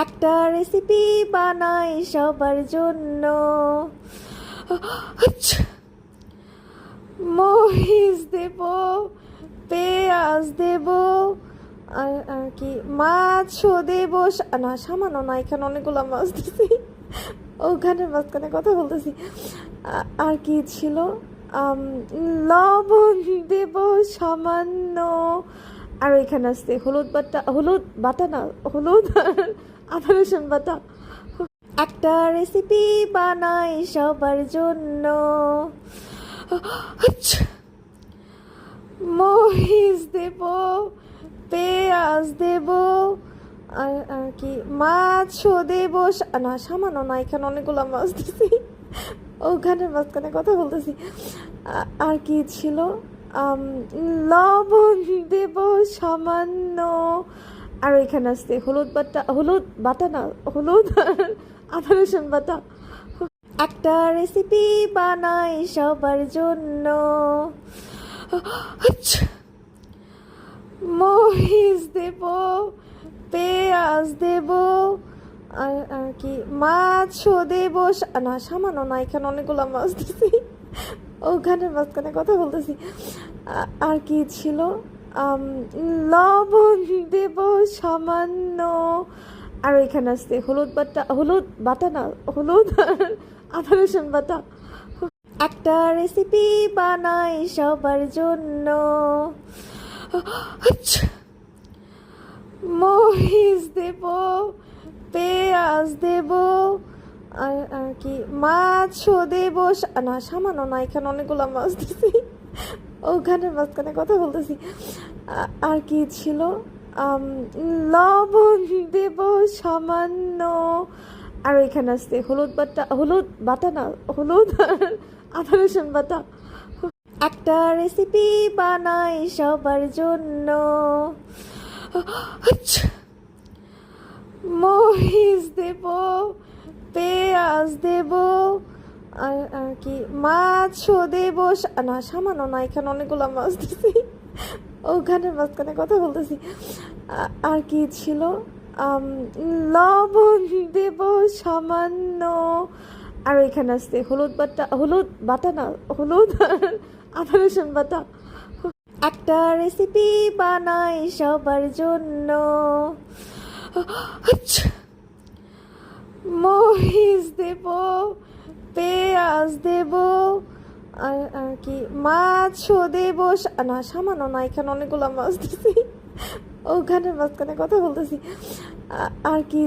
একটা রেসিপি বানাই সবার জন্য। আচ্ছা, মরিচ দেব, পেঁয়াজ দেব, আর কি মাছও দেব। না, সামান্য না, এখানে অনেকগুলো মাছ দিছি। ওখানে মাঝখানে কথা বলতেছি। আর কি ছিল, লবণ দেব সামান্য। আর এখানে আসছে হলুদ বাটা না, হলুদ আর আদা রসুন বাটা। একটা রেসিপি বানাই সবার জন্য। আচ্ছা, মরিচ দেব, পেঁয়াজ দেব, আর কি মাছও দেব। না, সামান্য না, এখানে অনেকগুলো মাছ দিছি। ওখানে মাঝখানে কথা বলতেছি। আর কি ছিল, লবণ দেব সামান্য। আর এখানে আসছে হলুদ বাটা না, হলুদ আর আদা রসুন বাটা। একটা রেসিপি বানাই সবার জন্য। আচ্ছা, মরিচ দেব, পেঁয়াজ দেব, আর কি মাছও দেব। না, সামান্য না, এখানে অনেকগুলো মাছ দিছি। ওখানে মাঝখানে কথা বলতেছি। আর কি ছিল, লবণ দেব সামান্য। আর এখানে আসছে হলুদ বাটা না, হলুদ আর আদা রসুন বাটা। একটা রেসিপি বানাই সবার জন্য। আচ্ছা, মরিচ দেব, পেঁয়াজ দেব, আর কি মাছও দেব। না, সামান্য না, এখানে অনেকগুলো মাছ দিছি। ওখানে মাঝখানে কথা বলতেছি। আর কি ছিল, লবণ দেব সামান্য। আর এখানে আসছে হলুদ বাটা না, হলুদ আর আদা রসুন বাটা। একটা রেসিপি বানাই সবার জন্য। আচ্ছা, মরিচ দেব, পেঁয়াজ দেব, আর কি মাছও দেব। না, সামান্য না, এখানে অনেকগুলো মাছ দিছি। ওখানে মাঝখানে কথা বলতেছি। আর কি ছিল, লবণ দেব সামান্য। আর এখানে আসছে হলুদ বাটা না, হলুদ আর আদা রসুন বাটা। একটা রেসিপি বানাই সবার জন্য। আচ্ছা, মরিচ দেব, পেঁয়াজ দেব, আর কি মাছও দেব। না, সামান্য না, এখানে অনেকগুলো মাছ দিছি। ওখানে মাঝখানে কথা বলতেছি। আর কি